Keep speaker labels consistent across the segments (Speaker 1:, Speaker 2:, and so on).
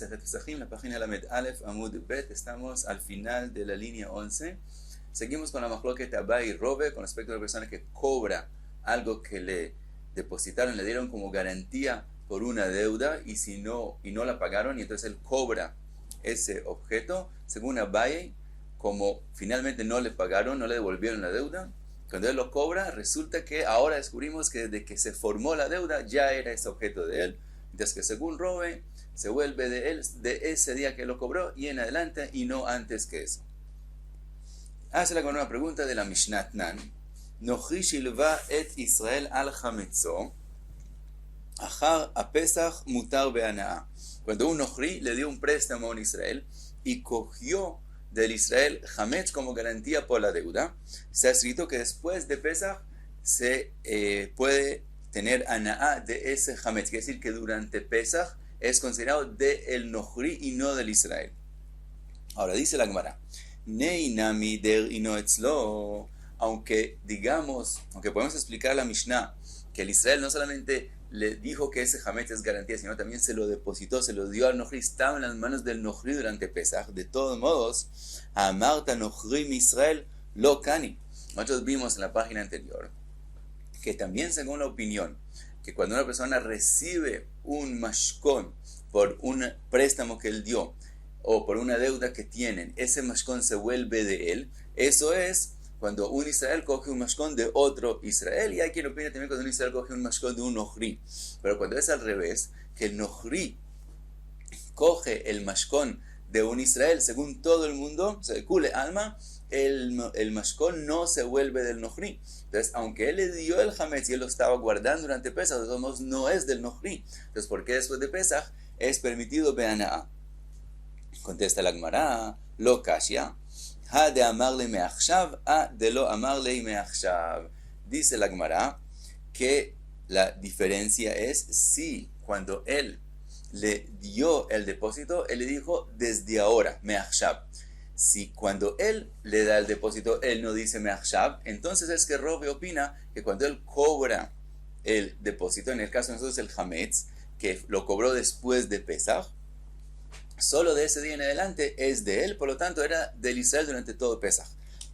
Speaker 1: Masejet Pesachim, la página Lamed Aleph Amud Bet. Estamos al final de la línea 11. Seguimos con la Machloket Abai y Robe con respecto a la persona que cobra algo que le depositaron, le dieron como garantía por una deuda y no la pagaron, y entonces él cobra ese objeto. Según Abai, como finalmente no le pagaron, no le devolvieron la deuda, cuando él lo cobra, resulta que ahora descubrimos que desde que se formó la deuda ya era ese objeto de él. Entonces que según Robe, se vuelve de él de ese día que lo cobró y en adelante, y no antes que eso. Hace la nueva pregunta de la Mishnat Nan. Nochi shilva et Israel al chametzo, achar a Pesach mutar be'anaa. Cuando un Nochri le dio un préstamo a un Israel y cogió del Israel chametz como garantía por la deuda, se ha escrito que después de Pesach se puede tener anaa de ese chametz, quiere decir que durante Pesach es considerado del Nochri y no del Israel. Ahora dice la Gemara, Neinami der ino etzlo, aunque podemos explicar a la Mishnah que el Israel no solamente le dijo que ese chametz es garantía, sino también se lo depositó, se lo dio al Nochri, estaba en las manos del Nochri durante Pesach. De todos modos, Amarta Nochri Israel lo cani. Nosotros vimos en la página anterior que también, según la opinión, que cuando una persona recibe un mashkon por un préstamo que él dio o por una deuda que tienen, ese mashkon se vuelve de él. Eso es cuando un Israel coge un mashkon de otro Israel, y hay quien opina también cuando un Israel coge un mashkon de un Nochri. Pero cuando es al revés, que el Nochri coge el mashkon de un Israel, según todo el mundo, se cule alma, el mashkon no se vuelve del Nochri. Entonces, aunque él le dio el chametz y él lo estaba guardando durante Pesach, de todos modos no es del Nochri. Entonces, ¿por qué después de Pesach es permitido be'anaa? Contesta la Gemara, lo kashya, ha de amarle me'achshav, ha de lo amarle me'achshav. Dice la Gemara que la diferencia es si cuando él le dio el depósito, él le dijo desde ahora, me'achshav. Si cuando él le da el depósito, él no dice me'achshav, entonces es que Robe opina que cuando él cobra el depósito, en el caso de nosotros el chametz, que lo cobró después de Pesach, solo de ese día en adelante es de él, por lo tanto era del Israel durante todo Pesach.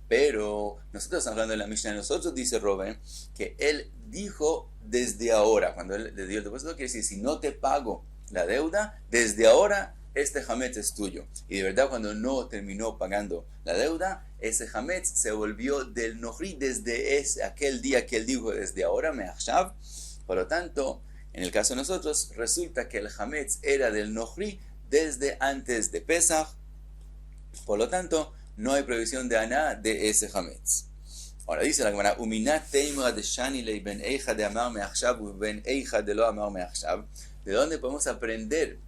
Speaker 1: Pero nosotros estamos hablando de la Mishnah, nosotros dice Robe que él dijo desde ahora, cuando él le dio el depósito, quiere decir, si no te pago la deuda, desde ahora este chametz es tuyo. Y de verdad, cuando no terminó pagando la deuda, ese chametz se volvió del Nochri desde aquel día que él dijo desde ahora, me'achshav. Por lo tanto, en el caso de nosotros, resulta que el chametz era del Nochri desde antes de Pesach. Por lo tanto, no hay prohibición de aná de ese chametz. Ahora dice la Gemara, uminat teimra de shani lei ben eija de amar me'achshav u ben eija de lo amar me'achshav. ¿De dónde podemos aprender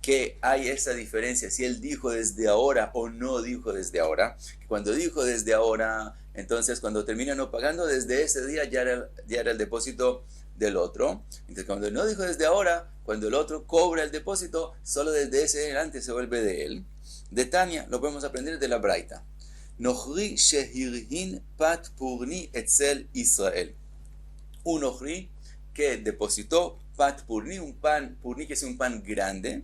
Speaker 1: que hay esa diferencia, si él dijo desde ahora o no dijo desde ahora? Que cuando dijo desde ahora, entonces cuando termina no pagando, desde ese día ya era el depósito del otro. Entonces cuando no dijo desde ahora, cuando el otro cobra el depósito, solo desde ese adelante se vuelve de él. De Tania lo podemos aprender de la Braita. Nochri shehirhin pat purni etzel Israel. Un Nochri que depositó pat purni, un pan purni que es un pan grande,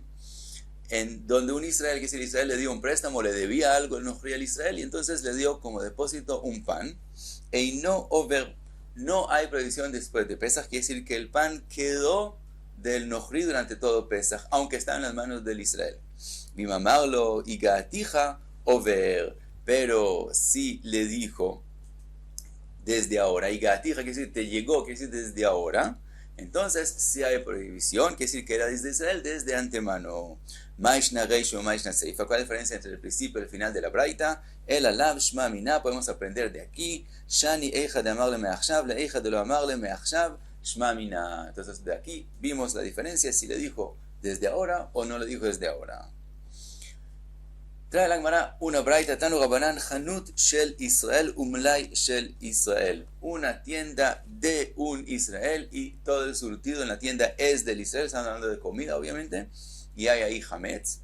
Speaker 1: en donde un Israel, que es el Israel, le dio un préstamo, le debía algo el Nochri al Israel, y entonces le dio como depósito un pan. No hay prohibición después de Pesach, quiere decir que el pan quedó del Nochri durante todo Pesach, aunque está en las manos del Israel. Mi mamarlo y gatija over, pero si le dijo desde ahora, y gatija quiere decir te llegó, quiere decir desde ahora, entonces si hay prohibición, quiere decir que era desde Israel desde antemano. Maishna Reisho, Maishna Seifa. ¿Cuál es la diferencia entre el principio y el final de la Braita? El Alav Shma Mina, podemos aprender de aquí. Shani Eija de amarle me'achshav, la Eija de lo amarle me'achshav, Shma Mina. Entonces de aquí vimos la diferencia, si le dijo desde ahora o no le dijo desde ahora. Trae la Gemara una Braita, Tanu Rabanan, Hanut Shel Israel, Umlai Shel Israel. Una tienda de un Israel y todo el surtido en la tienda es del Israel. Estamos hablando de comida, obviamente. Y hay ahí chametz.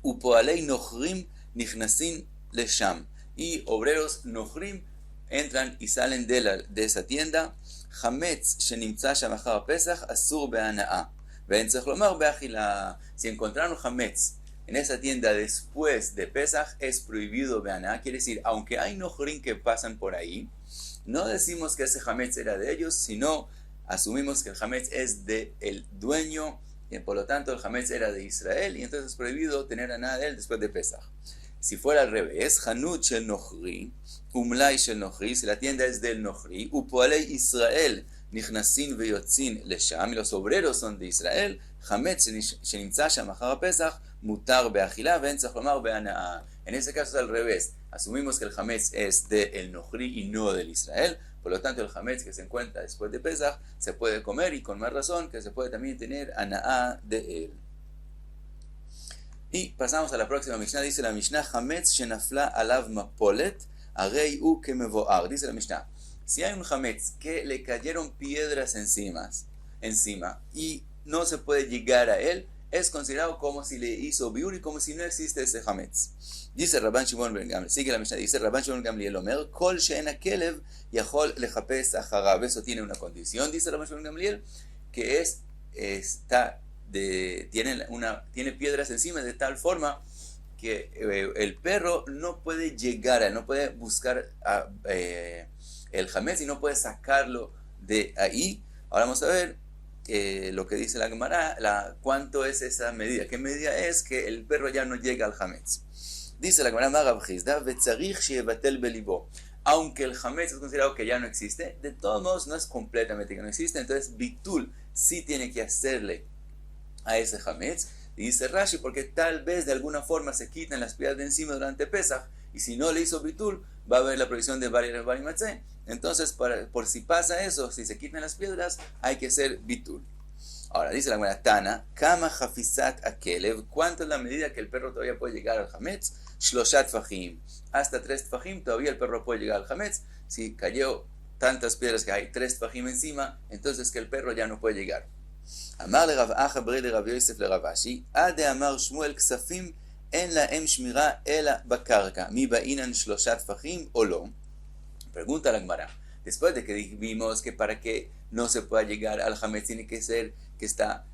Speaker 1: Upoalei nochrim nichnasin lesham. Y obreros nochrim entran y salen de esa tienda. Chametz shenimtza sham achar Pesach asur be'anaa. Si encontraron hametz en esa tienda después de Pesach, es prohibido beaná. Quiere decir, aunque hay nojorín que pasan por ahí, no decimos que ese hametz era de ellos, sino asumimos que el hametz es del dueño, y por lo tanto el hametz era de Israel, y entonces es prohibido tener aná de él después de Pesach. Si fuera al revés, hanut shel nochri, umlai shel nochri, si la tienda es del nochri, upoalei Israel, nichnasin veyotzin lesham, y los obreros son de Israel, hametz shenimtza sham achar Pesach, mutar beachila, ven tzach lomar beanaa. En ese caso es al revés. Asumimos que el hametz es del nochri y no del Israel. Por lo tanto, el hametz que se encuentra después de Pesach se puede comer, y con más razón que se puede también tener anaa de él. Y pasamos a la próxima Mishnah. Dice la Mishnah, hametz shenafla alav mapolet, arei u kemevoar. Dice la Mishnah, si hay un hametz que le cayeron piedras encima y no se puede llegar a él, es considerado como si le hizo biur y como si no existe ese hametz. Dice Rabban Shimon ben Gamliel, sigue la Mishnah, dice Rabban Shimon ben Gamliel, Omer, kol she'ena kelev yachol lechapes acharav. Eso tiene una condición, dice Rabban Shimon ben Gamliel, que tiene piedras encima de tal forma que el perro no puede llegar, no puede buscar el hametz y no puede sacarlo de ahí. Ahora vamos a ver lo que dice la Gemara, cuánto es esa medida. ¿Qué medida es que el perro ya no llega al hametz? Dice la Gemara, aunque el hametz es considerado que ya no existe, de todos modos no es completamente que no existe, entonces bitul sí tiene que hacerle a ese hametz. Y dice Rashi, porque tal vez de alguna forma se quitan las piedras de encima durante Pesach, y si no le hizo bitul, va a haber la prohibición de Bari Matzeh. Entonces, por si pasa eso, si se quitan las piedras, hay que hacer bitul. Ahora, dice la Gemara, Tana, Kama Hafizat Akelev, ¿cuánto es la medida que el perro todavía puede llegar al hametz? Shloshat Fahim, hasta 3 Fahim, todavía el perro puede llegar al hametz. Si cayó tantas piedras que hay 3 Fahim encima, entonces que el perro ya no puede llegar. Amar le Rav Acha bre le Rav Yosef le Rav Ashi, Ade Amar Shmuel Ksafim, en la Shmira ela bakarka, mi ba'inan Shloshat Fahim o lo. Pregunta la Gemara, después de que vimos que para que no se pueda llegar al hametz tiene que ser que está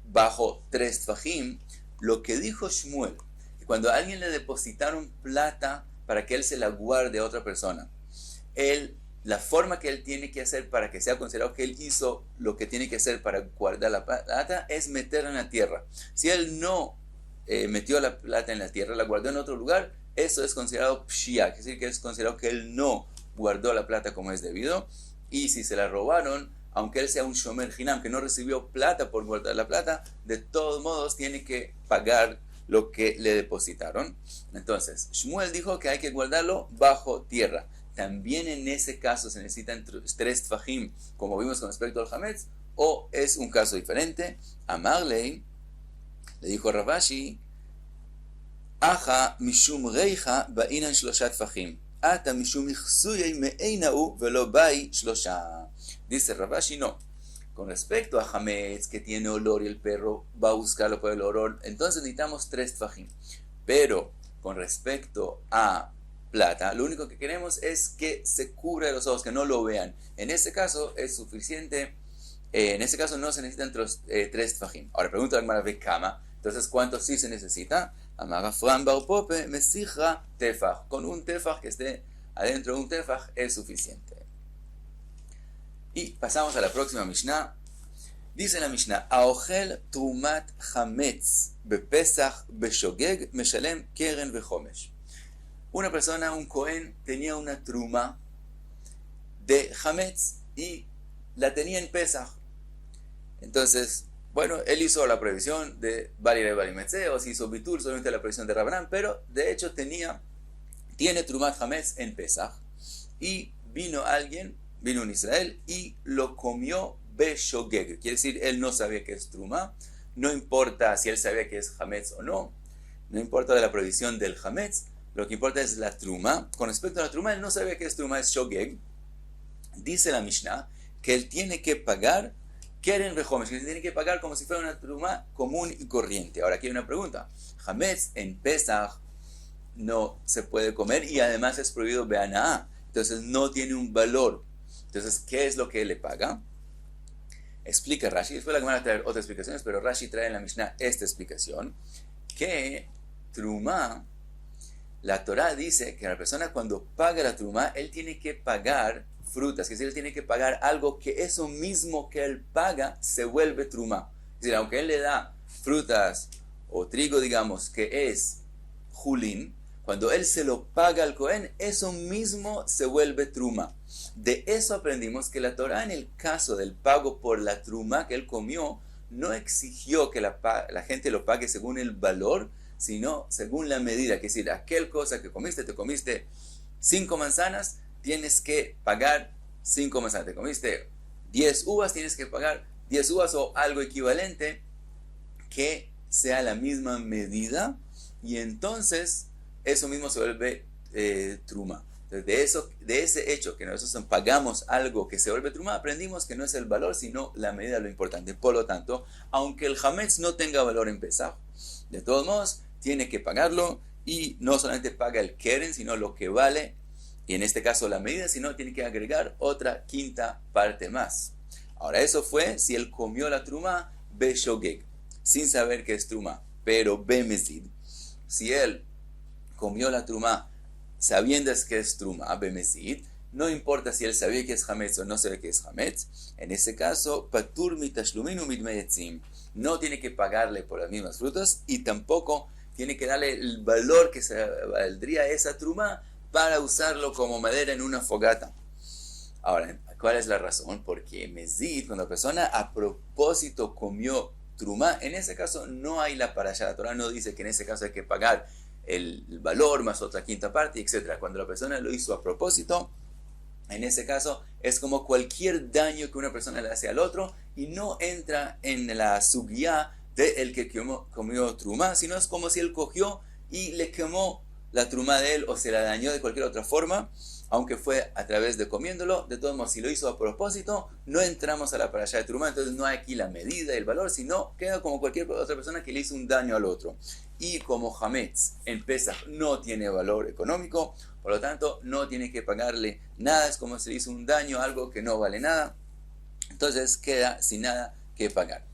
Speaker 1: bajo 3 fajim, lo que dijo Shmuel, que cuando a alguien le depositaron plata para que él se la guarde a otra persona, la forma que él tiene que hacer para que sea considerado que él hizo lo que tiene que hacer para guardar la plata es meterla en la tierra. Si él no metió la plata en la tierra, la guardó en otro lugar, eso es considerado pshia, es decir, que es considerado que él no guardó la plata como es debido. Y si se la robaron, aunque él sea un shomer hinam, que no recibió plata por guardar la plata, de todos modos tiene que pagar lo que le depositaron. Entonces, Shmuel dijo que hay que guardarlo bajo tierra. También en ese caso se necesitan 3 tfajim, como vimos con respecto al hametz, o es un caso diferente. A Marley le dijo Rav Ashi, Aja mishum reija ba'inan 3 tfajim. Ata mishum ichsuyei me'einau velo bai 3. Dice Rav Ashi, no. Con respecto a hametz, que tiene olor y el perro va a buscarlo por el olor, entonces necesitamos 3 tfajim. Pero con respecto a plata, lo único que queremos es que se cubra los ojos, que no lo vean. En ese caso es suficiente, en ese caso no se necesitan 3 tfajim. Ahora pregunta la Gemara, Kama, entonces ¿cuánto sí se necesita? Amar Fran bar Pope, mesijra tefaj. Con un tefaj que esté adentro de un tefaj es suficiente. Y pasamos a la próxima Mishnah. Dice la Mishnah, Aochel trumat hametz bepesach beshogeg meshalem keren vechomesh. Una persona, un Cohen, tenía una truma de hametz y la tenía en Pesach. Entonces, bueno, él hizo la prohibición de Bari Matzeh, o si hizo bitul, solamente la prohibición de Rabbanan, pero de hecho tiene trumat hametz en Pesach. Y vino un Israel y lo comió beshogeg. Quiere decir, él no sabía que es truma. No importa si él sabía que es hametz o no. No importa de la prohibición del hametz. Lo que importa es la truma. Con respecto a la truma, él no sabía que es truma, es shogeg. Dice la Mishnah que él tiene que pagar keren vechomesh, que él tiene que pagar como si fuera una truma común y corriente. Ahora aquí hay una pregunta. Hametz en Pesach no se puede comer y además es prohibido be'ana'ah. Entonces no tiene un valor. Entonces, ¿qué es lo que él le paga? Explica Rashi, después la Gemara va a traer otras explicaciones, pero Rashi trae en la Mishnah esta explicación, que Trumá, la Torah dice que la persona cuando paga la Trumá, él tiene que pagar frutas, es decir, él tiene que pagar algo que eso mismo que él paga se vuelve Trumá. Es decir, aunque él le da frutas o trigo, digamos, que es Julín, cuando él se lo paga al Cohen, eso mismo se vuelve Trumá. De eso aprendimos que la Torah en el caso del pago por la Trumá que él comió, no exigió que la gente lo pague según el valor, sino según la medida. Es decir, aquel cosa que comiste, te comiste 5 manzanas, tienes que pagar 5 manzanas. Te comiste 10 uvas, tienes que pagar 10 uvas o algo equivalente que sea la misma medida, y entonces eso mismo se vuelve Trumá. Entonces, de ese hecho que nosotros pagamos algo que se vuelve Trumá, aprendimos que no es el valor, sino la medida lo importante. Por lo tanto, aunque el Hametz no tenga valor en Pesaj, de todos modos, tiene que pagarlo, y no solamente paga el Keren, sino lo que vale, y en este caso la medida, sino tiene que agregar otra quinta parte más. Ahora, eso fue si él comió la Trumá Beshogeg, sin saber que es Trumá, pero Bemezid. Si él comió la Trumá sabiendo que es Trumá, Bemezid, no importa si él sabía que es Hametz o no sabía que es Hametz, en ese caso, Patur mitashlumin mitmeyetzim, no tiene que pagarle por las mismas frutas, y tampoco tiene que darle el valor que se valdría esa Trumá para usarlo como madera en una fogata. Ahora, ¿cuál es la razón? Porque Mezid, cuando la persona a propósito comió Trumá, en ese caso no hay la parashá. La Torah no dice que en ese caso hay que pagar el valor más otra quinta parte, etc. Cuando la persona lo hizo a propósito, en ese caso es como cualquier daño que una persona le hace al otro, y no entra en la sugiyá de el que comió Trumá, sino es como si él cogió y le quemó la Trumá de él o se la dañó de cualquier otra forma, aunque fue a través de comiéndolo. De todos modos, si lo hizo a propósito, no entramos a la parashá de Trumá, entonces no hay aquí la medida y el valor, sino queda como cualquier otra persona que le hizo un daño al otro. Y como Hametz en Pesaj no tiene valor económico, por lo tanto no tiene que pagarle nada, es como si le hizo un daño a algo que no vale nada, entonces queda sin nada que pagar.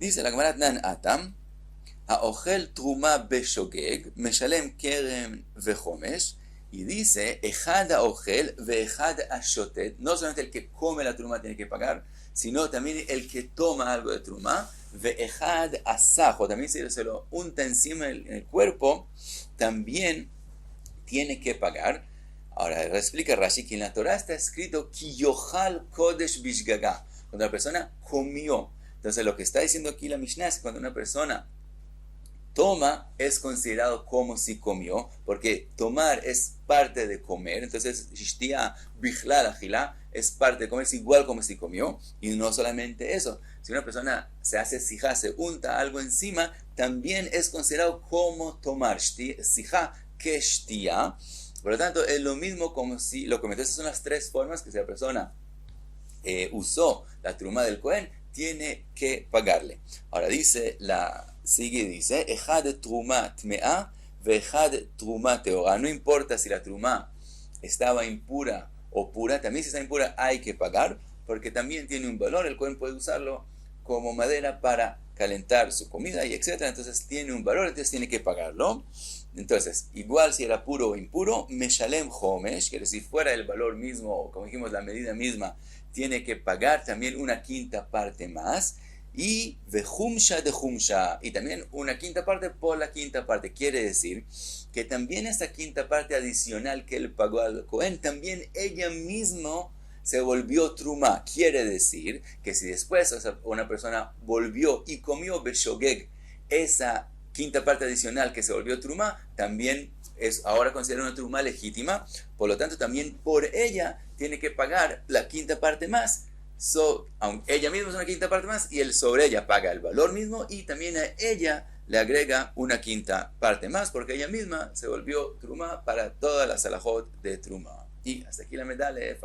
Speaker 1: Dice la Gemara Nan Atam, Haochel Trumá Beshogeg, Meshalem Kerem Vechomesh, y dice, Ejad Haochel Veejad Ashotet, no solamente el que come la Trumá tiene que pagar, sino también el que toma algo de Trumá, Veejad Asajo, también si se lo unta encima en el cuerpo, también tiene que pagar. Ahora explica Rashi que en la Torah está escrito Ki yochal kodesh bishgaga, cuando la persona comió. Entonces lo que está diciendo aquí la Mishnah es que cuando una persona toma es considerado como si comió, porque tomar es parte de comer. Entonces shishtia bichlal achila es parte de comer, es igual como si comió. Y no solamente eso, si una persona se hace sijá, se unta algo encima, también es considerado como tomar. Sijá que shtia. Por lo tanto, es lo mismo como si lo comió. Esas son las tres formas que si la persona usó la trumá del Cohen, tiene que pagarle. Ahora sigue y dice, Ejad trumá tmeá ve ejad trumá teorá. No importa si la trumá estaba impura o pura, también si está impura hay que pagar, porque también tiene un valor. El Cohen puede usarlo como madera para calentar su comida y etcétera. Entonces tiene un valor, entonces tiene que pagarlo. Entonces, igual si era puro o impuro, meshalem homesh, quiere decir fuera el valor mismo, como dijimos, la medida misma, tiene que pagar también una quinta parte más, y vejumsha de humsha, y también una quinta parte por la quinta parte. Quiere decir que también esta quinta parte adicional que él pagó al Cohen, también ella misma se volvió trumá. Quiere decir que si después una persona volvió y comió beshogeg, esa quinta parte adicional que se volvió trumá, también es ahora considerada una trumá legítima, por lo tanto también por ella tiene que pagar la quinta parte más. Ella misma es una quinta parte más, y él sobre ella paga el valor mismo, y también a ella le agrega una quinta parte más, porque ella misma se volvió trumá para todas las alajot de trumá. Y hasta aquí la medalla.